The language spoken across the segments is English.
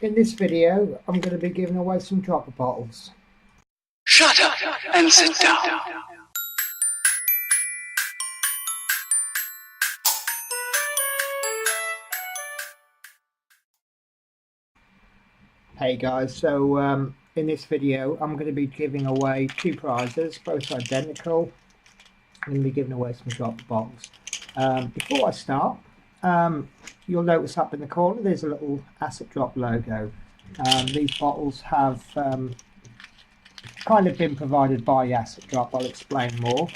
In this video, I'm going to be giving away some dropper bottles. Shut up and sit down. Hey guys, so in this video, I'm going to be giving away two prizes, both identical. I'm going to be giving away some dropper bottles. Before I start, you'll notice up in the corner there's a little Acid Drop logo. These bottles have kind of been provided by Acid Drop. I'll explain more.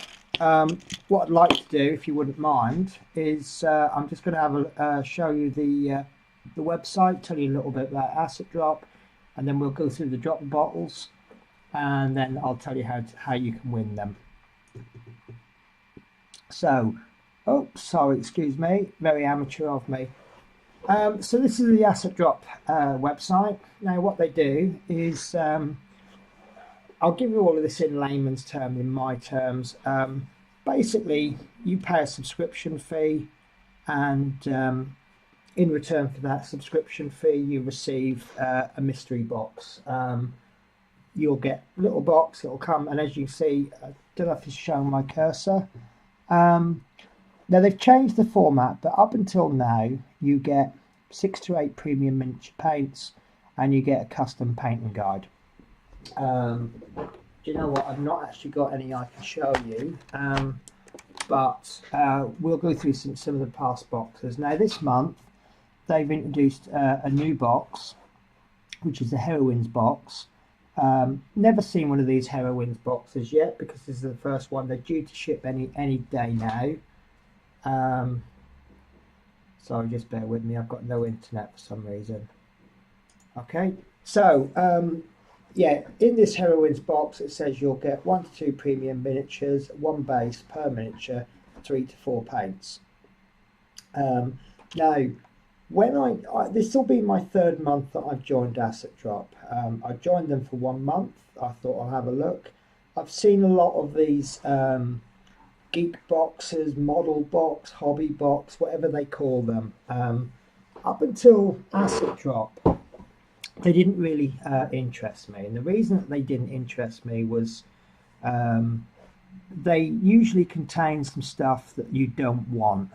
What I'd like to do, if you wouldn't mind, is I'm just going to have show you the website, tell you a little bit about Acid Drop, and then we'll go through the dropper bottles, and then I'll tell you how you can win them. So, oh, sorry, excuse me, very amateur of me. So this is the Acid Drop website. Now what they do is, I'll give you all of this in layman's terms, in my terms. Basically, you pay a subscription fee, and in return for that subscription fee, you receive a mystery box. You'll get a little box, it'll come, and as you can see, I don't know if it's showing my cursor. Now they've changed the format, but up until now you get 6 to 8 premium miniature paints and you get a custom painting guide. Do you know what, I've not actually got any I can show you, but we'll go through some of the past boxes. Now this month they've introduced a new box, which is the Heroines box. Never seen one of these Heroines boxes yet, because this is the first one. They're due to ship any day now. Sorry, just bear with me, I've got no internet for some reason. Okay, so yeah, in this Heroines box it says you'll get 1 to 2 premium miniatures, 1 base per miniature, 3 to 4 paints. Now when this will be my 3rd month that I've joined Acid Drop. I joined them for 1 month. I thought I'll have a look. I've seen a lot of these geek boxes, model box, hobby box, whatever they call them. Up until Acid Drop, they didn't really interest me. And the reason that they didn't interest me was they usually contain some stuff that you don't want.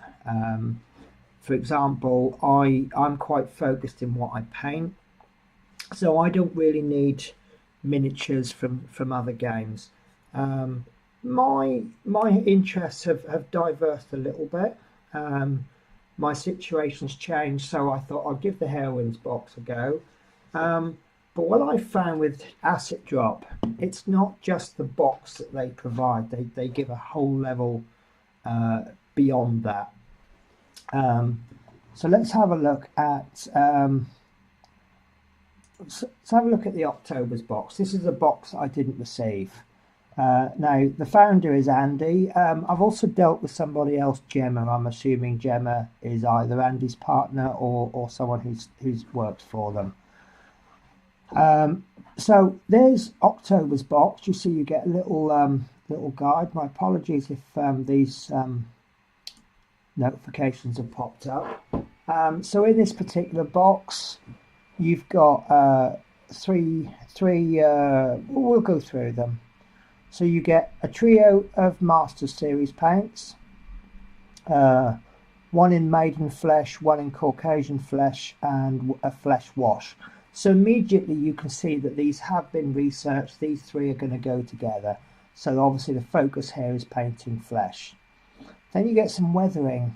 For example, I'm quite focused in what I paint, so I don't really need miniatures from other games. My interests have diversed a little bit. My situation's changed, so I thought I'd give the Heroines box a go. But what I found with Acid Drop, it's not just the box that they provide. They give a whole level beyond that. So let's have a look at the October's box. This is a box I didn't receive. Now the founder is Andy. I've also dealt with somebody else, Gemma. I'm assuming Gemma is either Andy's partner or someone who's worked for them. So there's October's box. You see, you get a little guide. My apologies if these notifications have popped up. So in this particular box, you've got three. We'll go through them. So you get a trio of Masters Series paints, one in Maiden Flesh, one in Caucasian Flesh, and a Flesh Wash. So immediately you can see that these have been researched. These three are going to go together. So obviously the focus here is painting flesh. Then you get some weathering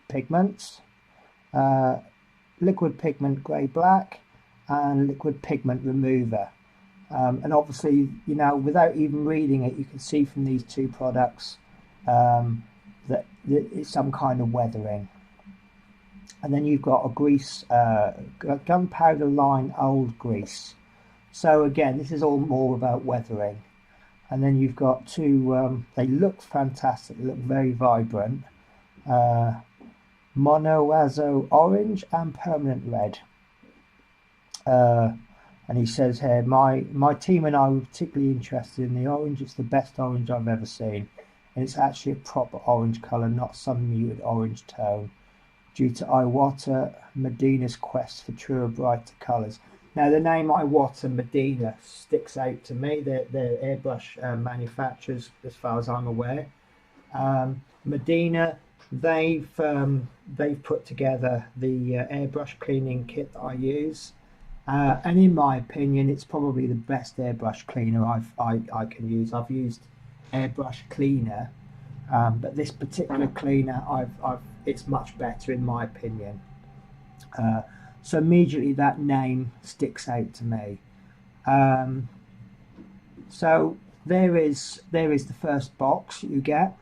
pigments, liquid pigment grey-black, and liquid pigment remover. And obviously, you know, without even reading it, you can see from these two products that it's some kind of weathering. And then you've got a grease, gunpowder line old grease. So again, this is all more about weathering. And then you've got two, they look fantastic, they look very vibrant. Monoazo orange and permanent red. And he says here, my team and I were particularly interested in the orange. It's the best orange I've ever seen. And it's actually a proper orange colour, not some muted orange tone. due to Iwata Medina's quest for truer, brighter colours. Now, the name Iwata Medina sticks out to me. They're airbrush manufacturers, as far as I'm aware. Medina, they've put together the airbrush cleaning kit that I use, and in my opinion, it's probably the best airbrush cleaner I can use. I've used airbrush cleaner, but this particular cleaner, it's much better in my opinion. So immediately that name sticks out to me. So there is the first box you get.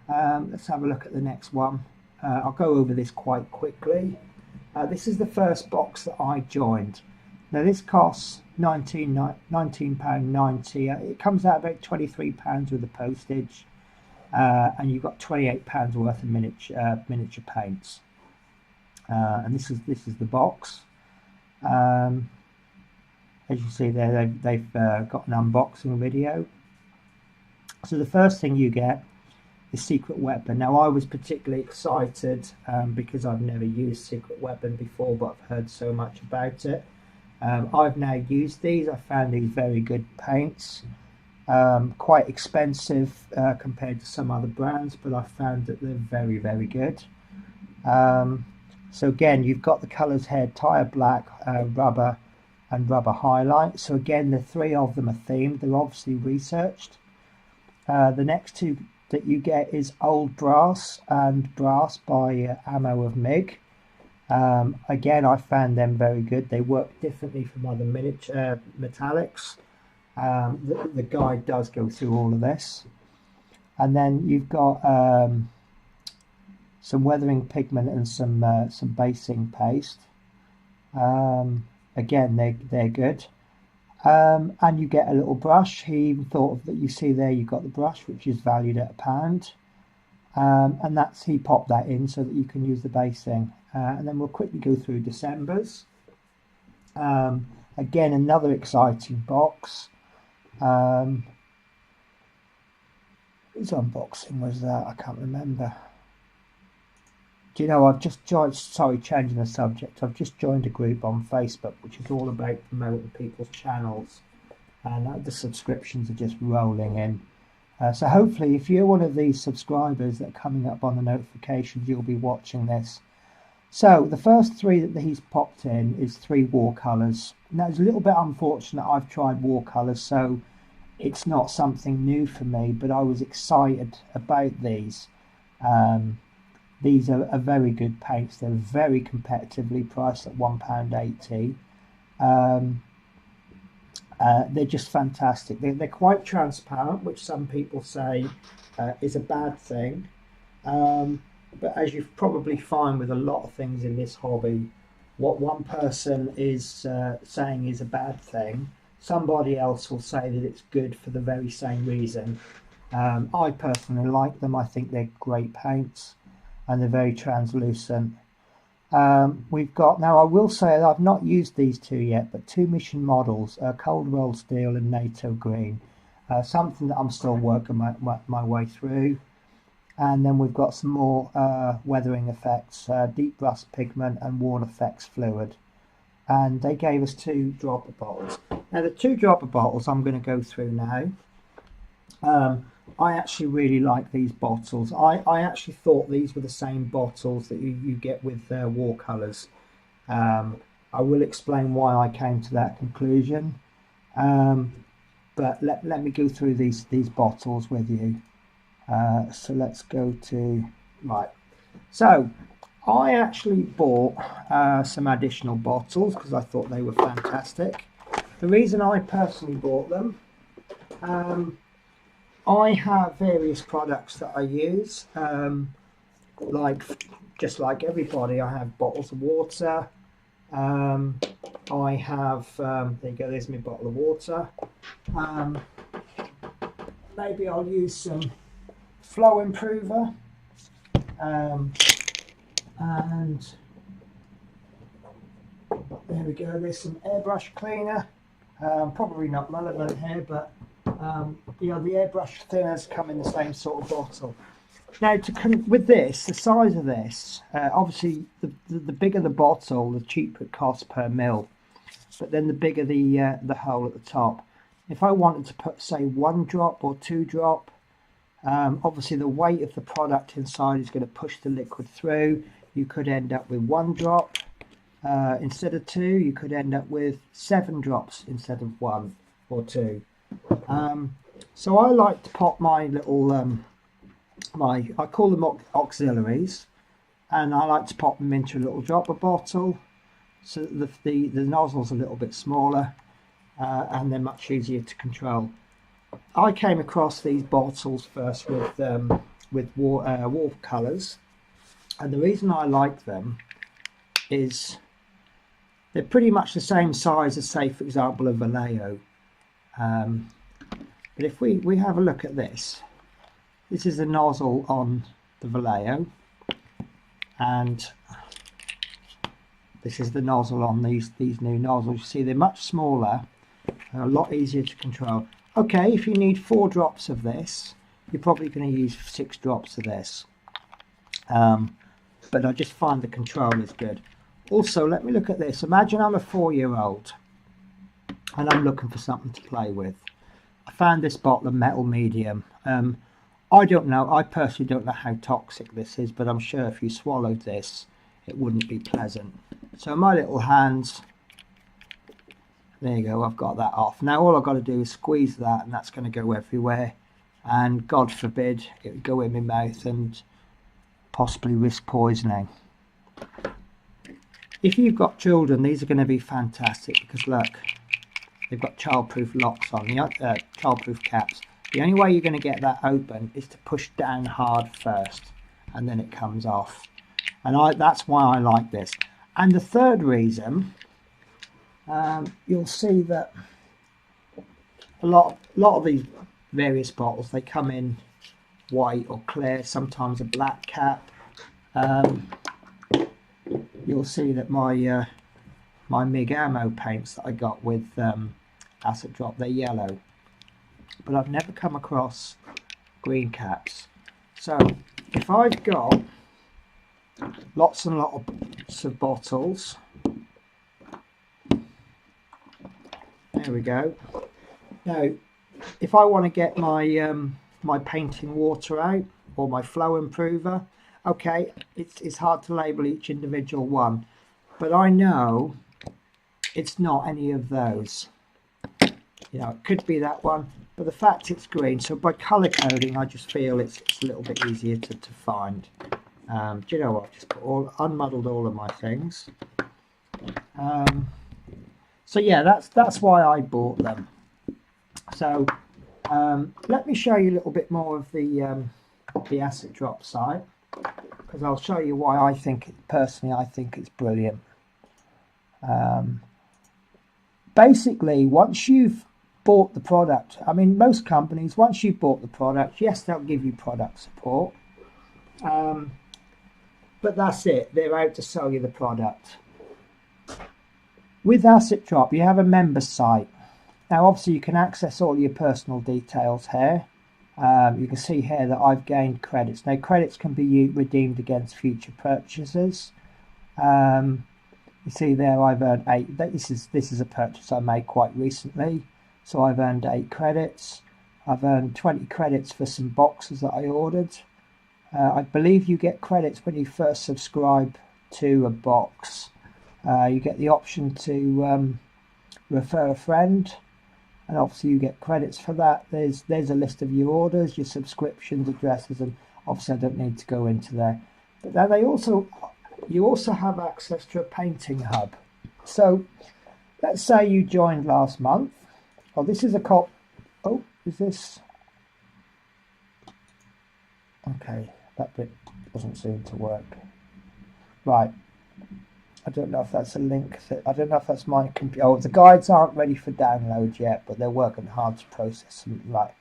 Let's have a look at the next one. I'll go over this quite quickly. This is the first box that I joined. Now this costs £19.90. It comes out about £23 with the postage, and you've got £28 worth of miniature paints. And this is the box. As you see there, they've got an unboxing video. So the first thing you get is Secret Weapon. Now I was particularly excited because I've never used Secret Weapon before, but I've heard so much about it. I've now used these. I found these very good paints. Quite expensive compared to some other brands, but I found that they're very, very good. So again, you've got the colours here: tire black, rubber, and rubber highlight. So again, the three of them are themed. They're obviously researched. The next two that you get is Old Brass and Brass by Ammo of Mig. Again, I found them very good. They work differently from other miniature metallics. The guide does go through all of this. And then you've got some weathering pigment and some basing paste. Again, they're good. And you get a little brush. He even thought of that. You see there, you've got the brush, which is valued at £1. And he popped that in so that you can use the basing. And then we'll quickly go through December's. Again, another exciting box. Whose unboxing was that? I can't remember. Do you know, I've just joined, sorry, changing the subject, I've just joined a group on Facebook which is all about promoting people's channels, and the subscriptions are just rolling in. So hopefully if you're one of these subscribers that are coming up on the notifications, you'll be watching this. So the first three that he's popped in is 3 watercolours. Now it's a little bit unfortunate, I've tried watercolours, so it's not something new for me, but I was excited about these. These are very good paints. They're very competitively priced at £1.80. They're just fantastic. They're quite transparent, which some people say is a bad thing. But as you probably find with a lot of things in this hobby, what one person is saying is a bad thing, somebody else will say that it's good for the very same reason. I personally like them. I think they're great paints, and they're very translucent. We've got, now I will say that I've not used these two yet, but 2 mission models, Cold Rolled Steel and NATO Green, something that I'm still working my way through. And then we've got some more weathering effects, Deep Rust Pigment and Worn Effects Fluid. And they gave us 2 dropper bottles. Now the 2 dropper bottles I'm going to go through now. I actually really like these bottles. I actually thought these were the same bottles that you get with watercolours. I will explain why I came to that conclusion. But let me go through these bottles with you. So let's go to, right. So I actually bought some additional bottles because I thought they were fantastic. The reason I personally bought them, I have various products that I use, just like everybody. I have bottles of water. I have, there you go, there's my bottle of water. Maybe I'll use some flow improver, and there we go, there's some airbrush cleaner. Probably not relevant here, but you know, the airbrush thinners come in the same sort of bottle. Now, with this, the size of this, obviously, the bigger the bottle, the cheaper it costs per mil. But then the bigger the hole at the top. If I wanted to put, say, 1 drop or 2 drop, obviously the weight of the product inside is going to push the liquid through. You could end up with 1 drop instead of 2. You could end up with 7 drops instead of 1 or 2. So I like to pop my little I call them auxiliaries, and I like to pop them into a little dropper bottle, so that the nozzle's a little bit smaller, and they're much easier to control. I came across these bottles first with watercolours, and the reason I like them is they're pretty much the same size as, say, for example, a Vallejo. But if we have a look at this, this is the nozzle on the Vallejo, and this is the nozzle on these new nozzles. You see, they're much smaller, a lot easier to control. Okay, if you need 4 drops of this, you're probably going to use 6 drops of this. But I just find the control is good. Also, let me look at this. Imagine I'm a 4-year-old and I'm looking for something to play with. I found this bottle of metal medium. I don't know, I personally don't know how toxic this is, but I'm sure if you swallowed this, it wouldn't be pleasant. So my little hands, there you go, I've got that off. Now all I've got to do is squeeze that, and that's going to go everywhere. And God forbid it would go in my mouth and possibly risk poisoning. If you've got children, these are going to be fantastic, because look, they've got childproof locks on, childproof caps. The only way you're going to get that open is to push down hard first, and then it comes off. And that's why I like this. And the third reason, you'll see that a lot of these various bottles, they come in white or clear, sometimes a black cap. You'll see that my my MIG ammo paints that I got with Acid Drop, they're yellow. But I've never come across green caps. So if I've got lots and lots of bottles, there we go. Now if I want to get my my painting water out, or my flow improver, okay, it's hard to label each individual one, but I know it's not any of those. You know, it could be that one, but the fact it's green, so by colour coding I just feel it's a little bit easier to find. Do you know what, I've just unmuddled all of my things. So yeah, that's why I bought them. So let me show you a little bit more of the Acid Drop site, because I'll show you why I think it's brilliant. Basically, once you've bought the product, I mean, most companies, once you've bought the product, yes, they'll give you product support, but that's it. They're out to sell you the product. With Acid Drop, you have a member site. Now, obviously, you can access all your personal details here. You can see here that I've gained credits. Now, credits can be redeemed against future purchases. You see there, I've earned 8. This is a purchase I made quite recently, so I've earned 8 credits. I've earned 20 credits for some boxes that I ordered. I believe you get credits when you first subscribe to a box. You get the option to refer a friend, and obviously you get credits for that. There's a list of your orders, your subscriptions, addresses, and obviously I don't need to go into there. But then you also have access to a painting hub. So let's say you joined last month. Oh, this is a cop. Oh, is this? Okay, that bit doesn't seem to work. Right. I don't know if that's a link. I don't know if that's my computer. Oh, the guides aren't ready for download yet, but they're working hard to process them. Right.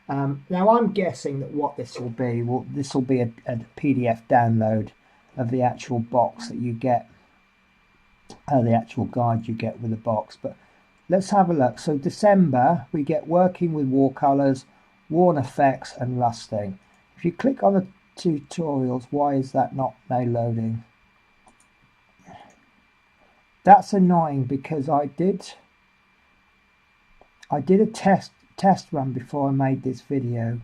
Now I'm guessing that what this will be, this will be a PDF download of the actual box that you get, the actual guide you get with the box. But let's have a look. So December, we get working with watercolours, worn effects, and rusting. If you click on tutorials. Why is that not now loading? That's annoying because I did a test run before I made this video,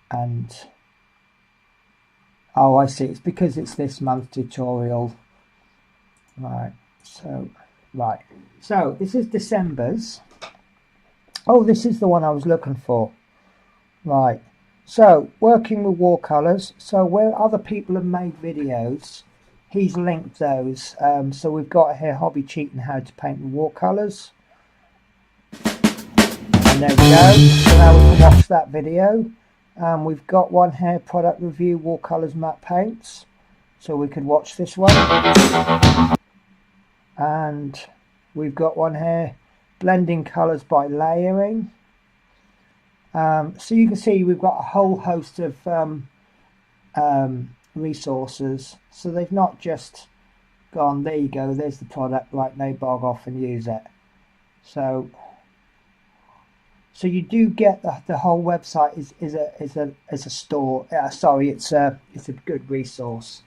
and oh, I see, it's because it's this month's tutorial. Right, so this is December's. Oh, this is the one I was looking for. Right, so working with watercolors. So where other people have made videos, he's linked those. So we've got here Hobby Cheating How to Paint with Watercolors. And there we go. So now we can watch that video. We've got one here, Product Review Watercolors Matte Paints. So we could watch this one. And we've got one here, Blending Colours by Layering. So you can see we've got a whole host of resources. So they've not just gone, there you go, there's the product, right, now bog off and use it. So you do get the whole website is a store. Sorry, it's a good resource.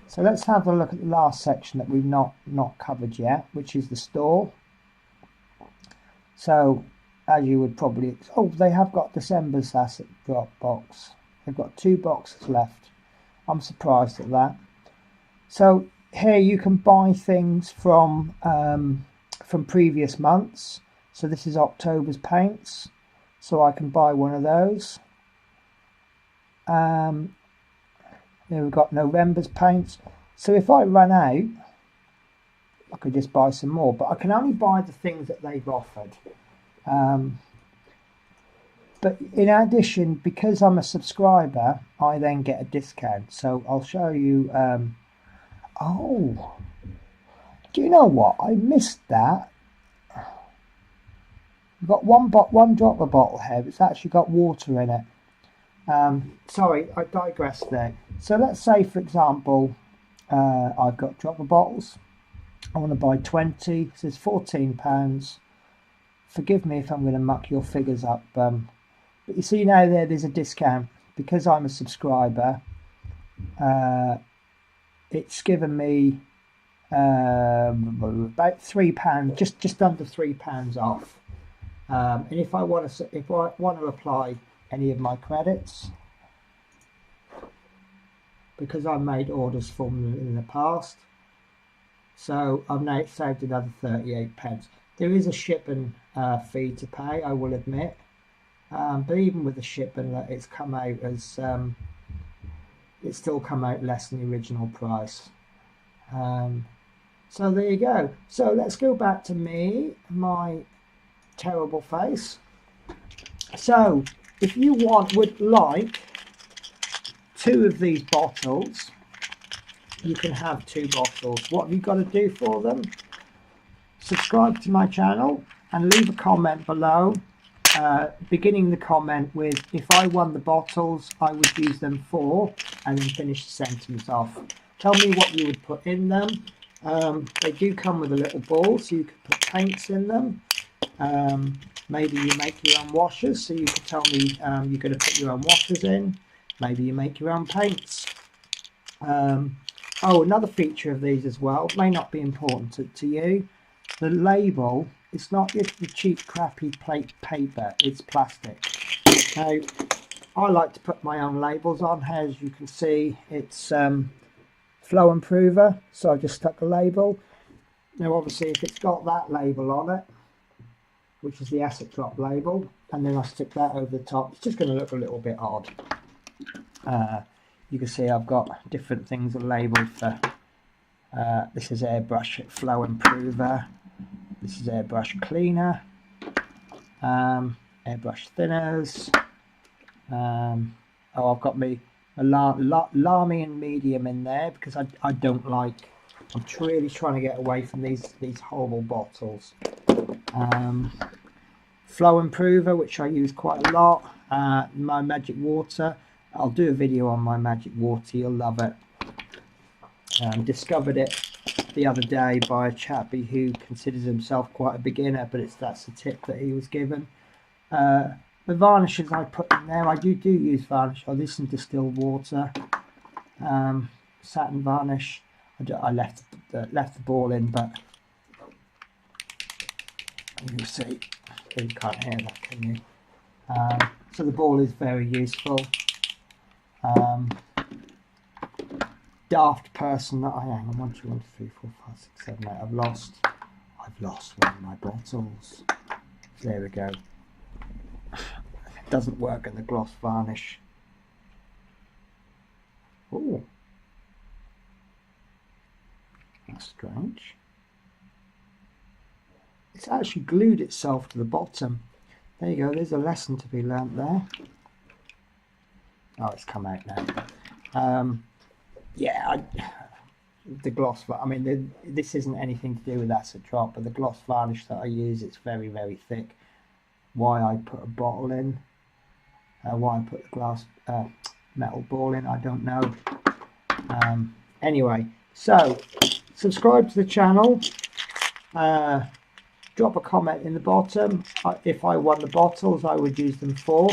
So let's have a look at the last section that we've not covered yet, which is the store. So as you would probably, oh, they have got December's asset drop box. They've got 2 boxes left. I'm surprised at that. So here you can buy things from previous months. So this is October's paints. So I can buy one of those. Then we've got November's paints. So if I run out, I could just buy some more. But I can only buy the things that they've offered. But in addition, because I'm a subscriber, I then get a discount. So I'll show you. Oh, do you know what? I missed that. We've got one dropper bottle here. It's actually got water in it. Sorry, I digressed there. So let's say, for example, I've got dropper bottles. I want to buy 20. This is £14. Forgive me if I'm going to muck your figures up. But you see now there's a discount. Because I'm a subscriber, it's given me about £3, just under £3 off. And if I want to apply any of my credits, because I've made orders for them in the past, so I've now saved another 38p. There is a shipping fee to pay, I will admit, but even with the shipping, it's come out as it's still come out less than the original price. So there you go. So let's go back to my terrible face. So if you would like 2 of these bottles, you can have 2 bottles. What have you got to do for them? Subscribe to my channel and leave a comment below, beginning the comment with, if I won the bottles, I would use them for, and then finish the sentence off. Tell me what you would put in them. They do come with a little ball, so you could put paints in them. Maybe you make your own washers, so you could tell me you're going to put your own washers in. Maybe you make your own paints. Oh, another feature of these as well, may not be important to you. The label, it's not just the cheap crappy plate paper, it's plastic. Now, I like to put my own labels on. As you can see, it's flow improver, so I just stuck a label. Now obviously if it's got that label on it, which is the asset drop label, and then I stick that over the top, it's just going to look a little bit odd. You can see I've got different things labelled for, this is airbrush flow improver, this is airbrush cleaner, airbrush thinners, oh, I've got me a Lamy and medium in there because I don't like, I'm really trying to get away from these horrible bottles. Flow improver, which I use quite a lot. My magic water, I'll do a video on my magic water, you'll love it. Discovered it the other day by a chappie who considers himself quite a beginner, but that's the tip that he was given. the varnishes I put in there, I do use varnish. Oh, this is some distilled water, satin varnish. I left the ball in, but you see, you can't hear that, can you? So the ball is very useful. Daft person that I am. 1, 2, 1, 2, 3, 4, 5, 6, 7, 8. I've lost one of my bottles. There we go. It doesn't work in the gloss varnish. Oh, that's strange. It's actually glued itself to the bottom. There you go. There's a lesson to be learnt there. Oh, it's come out now. Yeah, the gloss. I mean, this isn't anything to do with acid drop, but the gloss varnish that I use, it's very, very thick. Why I put a bottle in, why I put the glass metal ball in, I don't know. Anyway, so subscribe to the channel. Drop a comment in the bottom. If I won the bottles, I would use them for,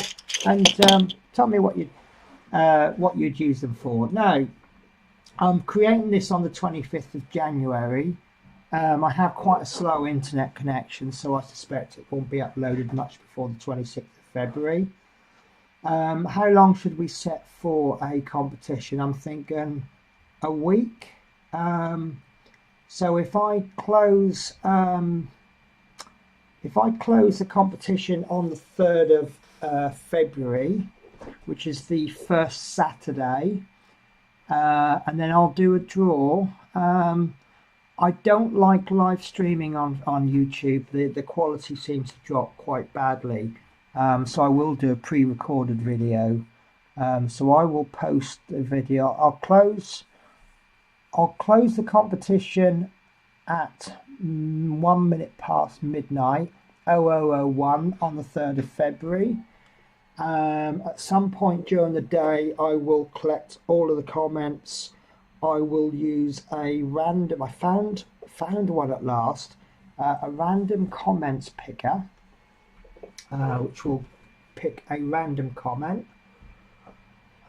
and tell me what you'd use them for. Now, I'm creating this on the 25th of January. I have quite a slow internet connection, so I suspect it won't be uploaded much before the 26th of February. How long should we set for a competition? I'm thinking a week. So if I close the competition on the 3rd of February, which is the first Saturday, and then I'll do a draw. I don't like live streaming on YouTube. The quality seems to drop quite badly. So I will do a pre-recorded video. So I will post the video. I'll close the competition at 1 minute past midnight, 0001 on the 3rd of February. At some point during the day, I will collect all of the comments. I will use a random, I found one at last, a random comments picker, which will pick a random comment.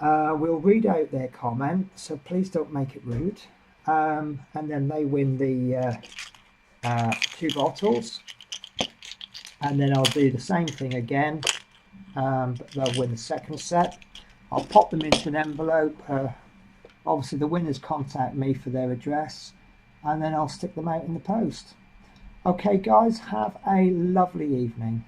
We'll read out their comment, so please don't make it rude. And then they win the 2 bottles. And then I'll do the same thing again, but they'll win the second set. I'll pop them into an envelope. Obviously the winners contact me for their address, and then I'll stick them out in the post. Okay guys, have a lovely evening.